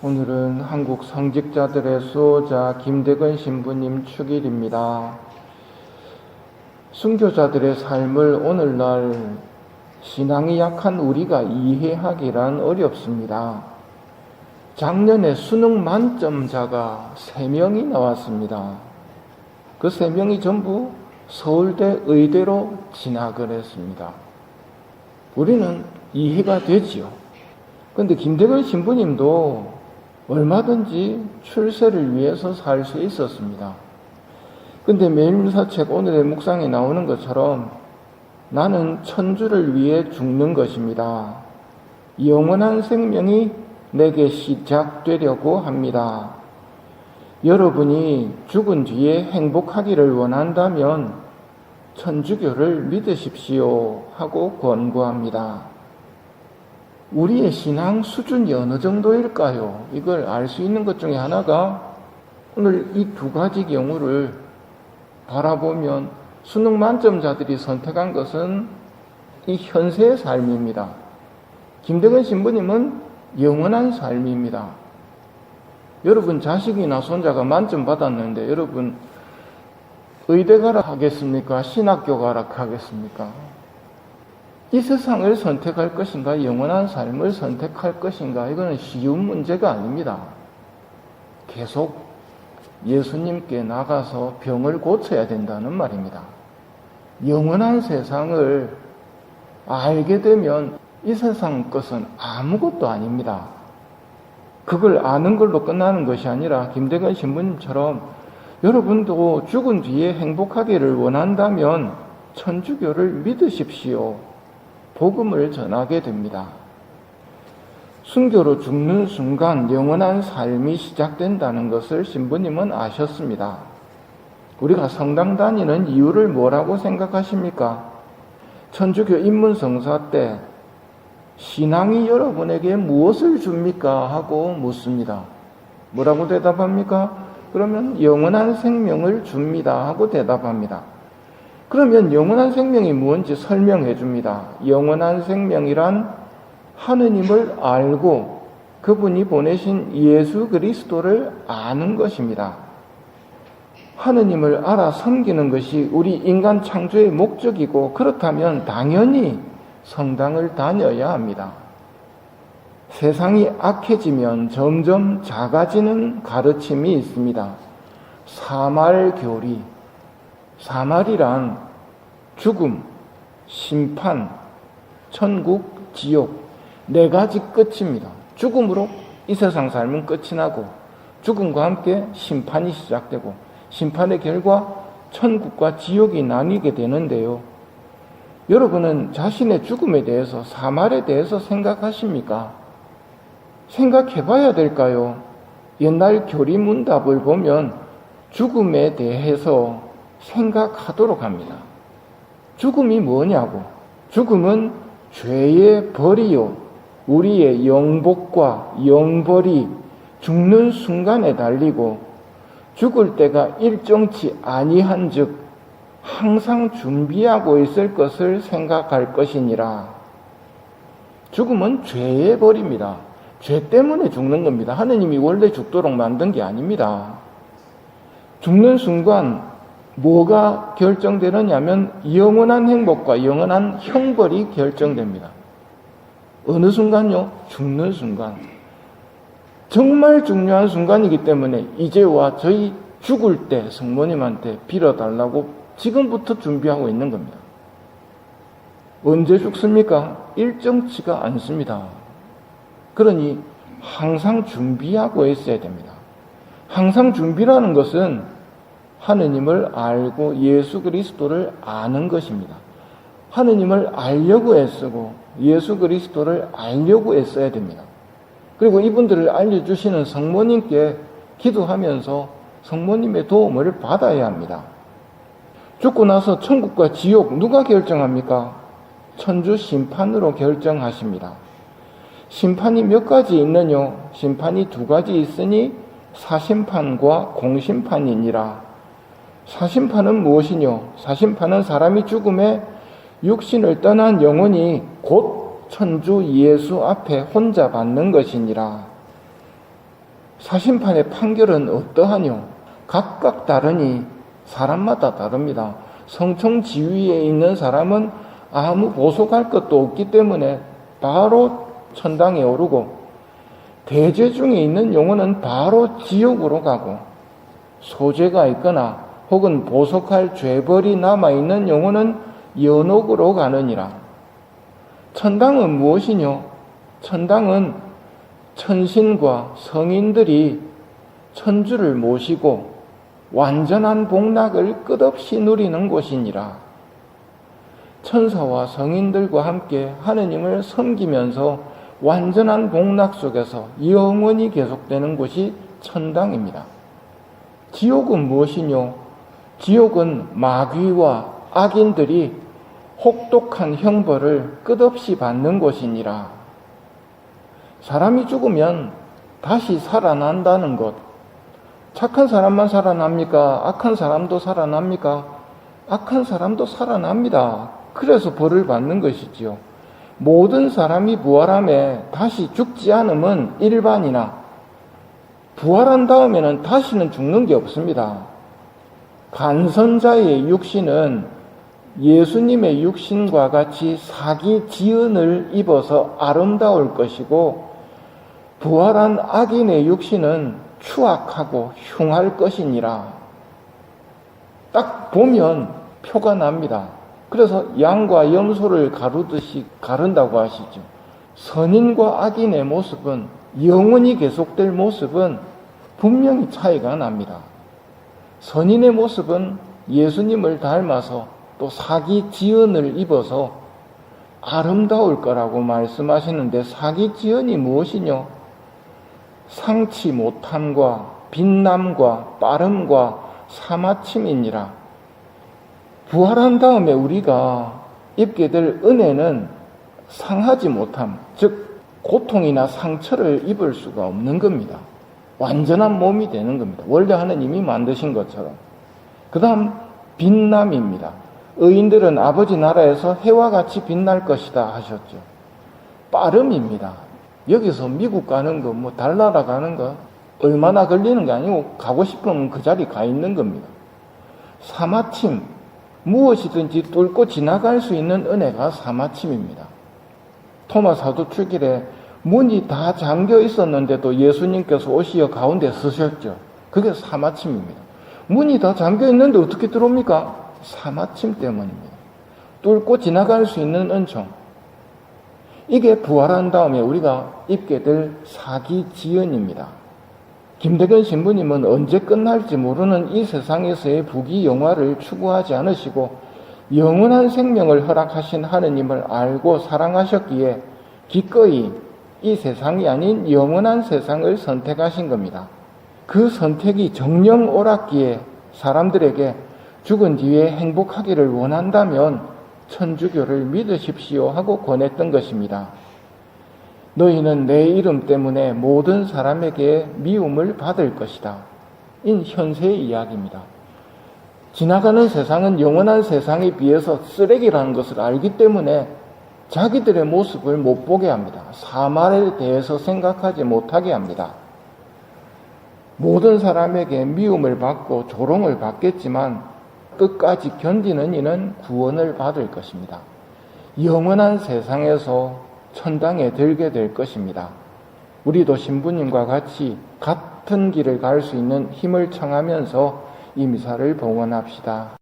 오늘은 한국 성직자들의 수호자 김대근 신부님 축일입니다. 순교자들의 삶을 오늘날 신앙이 약한 우리가 이해하기란 어렵습니다. 작년에 수능 만점자가 3명이 나왔습니다. 그 3명이 전부 서울대 의대로 진학을 했습니다. 우리는 이해가 되지요. 그런데 김대근 신부님도 얼마든지 출세를 위해서 살 수 있었습니다. 근데 매일사책 오늘의 묵상에 나오는 것처럼 나는 천주를 위해 죽는 것입니다. 영원한 생명이 내게 시작되려고 합니다. 여러분이 죽은 뒤에 행복하기를 원한다면 천주교를 믿으십시오 하고 권고합니다. 우리의 신앙 수준이 어느 정도일까요? 이걸 알 수 있는 것 중에 하나가 오늘 이 2가지 경우를 바라보면 수능 만점자들이 선택한 것은 이 현세의 삶입니다. 김대근 신부님은 영원한 삶입니다. 여러분 자식이나 손자가 만점 받았는데 여러분 의대 가라 하겠습니까? 신학교 가라 하겠습니까? 이 세상을 선택할 것인가 영원한 삶을 선택할 것인가 이거는 쉬운 문제가 아닙니다. 계속 예수님께 나가서 병을 고쳐야 된다는 말입니다. 영원한 세상을 알게 되면 이 세상 것은 아무것도 아닙니다. 그걸 아는 걸로 끝나는 것이 아니라 김대근 신부님처럼 여러분도 죽은 뒤에 행복하기를 원한다면 천주교를 믿으십시오. 복음을 전하게 됩니다. 순교로 죽는 순간 영원한 삶이 시작된다는 것을 신부님은 아셨습니다. 우리가 성당 다니는 이유를 뭐라고 생각하십니까? 천주교 입문성사 때 신앙이 여러분에게 무엇을 줍니까? 하고 묻습니다. 뭐라고 대답합니까? 그러면 영원한 생명을 줍니다 하고 대답합니다. 그러면 영원한 생명이 무엇인지 설명해 줍니다. 영원한 생명이란 하느님을 알고 그분이 보내신 예수 그리스도를 아는 것입니다. 하느님을 알아 섬기는 것이 우리 인간 창조의 목적이고 그렇다면 당연히 성당을 다녀야 합니다. 세상이 악해지면 점점 작아지는 가르침이 있습니다. 사말교리. 사말이란 죽음, 심판, 천국, 지옥 4가지 끝입니다. 죽음으로 이 세상 삶은 끝이 나고 죽음과 함께 심판이 시작되고 심판의 결과 천국과 지옥이 나뉘게 되는데요. 여러분은 자신의 죽음에 대해서 사말에 대해서 생각하십니까? 생각해 봐야 될까요? 옛날 교리문답을 보면 죽음에 대해서 생각하도록 합니다. 죽음이 뭐냐고. 죽음은 죄의 벌이요. 우리의 영복과 영벌이 죽는 순간에 달리고 죽을 때가 일정치 아니한 즉 항상 준비하고 있을 것을 생각할 것이니라. 죽음은 죄의 벌입니다. 죄 때문에 죽는 겁니다. 하느님이 원래 죽도록 만든 게 아닙니다. 죽는 순간 뭐가 결정되느냐면 영원한 행복과 영원한 형벌이 결정됩니다. 어느 순간요? 죽는 순간. 정말 중요한 순간이기 때문에 이제와 저희 죽을 때 성모님한테 빌어달라고 지금부터 준비하고 있는 겁니다. 언제 죽습니까? 일정치가 않습니다. 그러니 항상 준비하고 있어야 됩니다. 항상 준비라는 것은 하느님을 알고 예수 그리스도를 아는 것입니다. 하느님을 알려고 애쓰고 예수 그리스도를 알려고 애써야 됩니다. 그리고 이분들을 알려주시는 성모님께 기도하면서 성모님의 도움을 받아야 합니다. 죽고 나서 천국과 지옥 누가 결정합니까? 천주 심판으로 결정하십니다. 심판이 몇 가지 있느냐? 심판이 2가지 있으니 사심판과 공심판이니라. 사심판은 무엇이뇨? 사심판은 사람이 죽음에 육신을 떠난 영혼이 곧 천주 예수 앞에 혼자 받는 것이니라. 사심판의 판결은 어떠하뇨? 각각 다르니 사람마다 다릅니다. 성총 지위에 있는 사람은 아무 보석할 것도 없기 때문에 바로 천당에 오르고, 대죄 중에 있는 영혼은 바로 지옥으로 가고, 소죄가 있거나 혹은 보석할 죄벌이 남아있는 영혼은 연옥으로 가느니라. 천당은 무엇이뇨? 천당은 천신과 성인들이 천주를 모시고 완전한 복락을 끝없이 누리는 곳이니라. 천사와 성인들과 함께 하느님을 섬기면서 완전한 복락 속에서 영원히 계속되는 곳이 천당입니다. 지옥은 무엇이뇨? 지옥은 마귀와 악인들이 혹독한 형벌을 끝없이 받는 곳이니라. 사람이 죽으면 다시 살아난다는 것. 착한 사람만 살아납니까? 악한 사람도 살아납니까? 악한 사람도 살아납니다. 그래서 벌을 받는 것이지요. 모든 사람이 부활함에 다시 죽지 않음은 일반이나, 부활한 다음에는 다시는 죽는 게 없습니다. 간선자의 육신은 예수님의 육신과 같이 사기 지은을 입어서 아름다울 것이고, 부활한 악인의 육신은 추악하고 흉할 것이니라. 딱 보면 표가 납니다. 그래서 양과 염소를 가르듯이 가른다고 하시죠. 선인과 악인의 모습은, 영원히 계속될 모습은 분명히 차이가 납니다. 선인의 모습은 예수님을 닮아서 또 사기 지은을 입어서 아름다울 거라고 말씀하시는데, 사기 지은이 무엇이뇨? 상치 못함과 빛남과 빠름과 사마침이니라. 부활한 다음에 우리가 입게 될 은혜는 상하지 못함, 즉 고통이나 상처를 입을 수가 없는 겁니다. 완전한 몸이 되는 겁니다. 원래 하느님이 만드신 것처럼. 그 다음 빛남입니다. 의인들은 아버지 나라에서 해와 같이 빛날 것이다 하셨죠. 빠름입니다. 여기서 미국 가는 거, 달나라 가는 거 얼마나 걸리는 게 아니고 가고 싶으면 그 자리 가 있는 겁니다. 사마침, 무엇이든지 뚫고 지나갈 수 있는 은혜가 사마침입니다. 토마 사도 출길에 문이 다 잠겨 있었는데도 예수님께서 오시어 가운데 서셨죠. 그게 사마침입니다. 문이 다 잠겨 있는데 어떻게 들어옵니까? 사마침 때문입니다. 뚫고 지나갈 수 있는 은총. 이게 부활한 다음에 우리가 입게 될 사기 지연입니다. 김대근 신부님은 언제 끝날지 모르는 이 세상에서의 부귀 영화를 추구하지 않으시고 영원한 생명을 허락하신 하느님을 알고 사랑하셨기에 기꺼이 이 세상이 아닌 영원한 세상을 선택하신 겁니다. 그 선택이 정녕 옳았기에 사람들에게 죽은 뒤에 행복하기를 원한다면 천주교를 믿으십시오 하고 권했던 것입니다. 너희는 내 이름 때문에 모든 사람에게 미움을 받을 것이다. 인 현세의 이야기입니다. 지나가는 세상은 영원한 세상에 비해서 쓰레기라는 것을 알기 때문에 자기들의 모습을 못 보게 합니다. 사말에 대해서 생각하지 못하게 합니다. 모든 사람에게 미움을 받고 조롱을 받겠지만 끝까지 견디는 이는 구원을 받을 것입니다. 영원한 세상에서 천당에 들게 될 것입니다. 우리도 신부님과 같이 같은 길을 갈 수 있는 힘을 청하면서 이 미사를 봉헌합시다.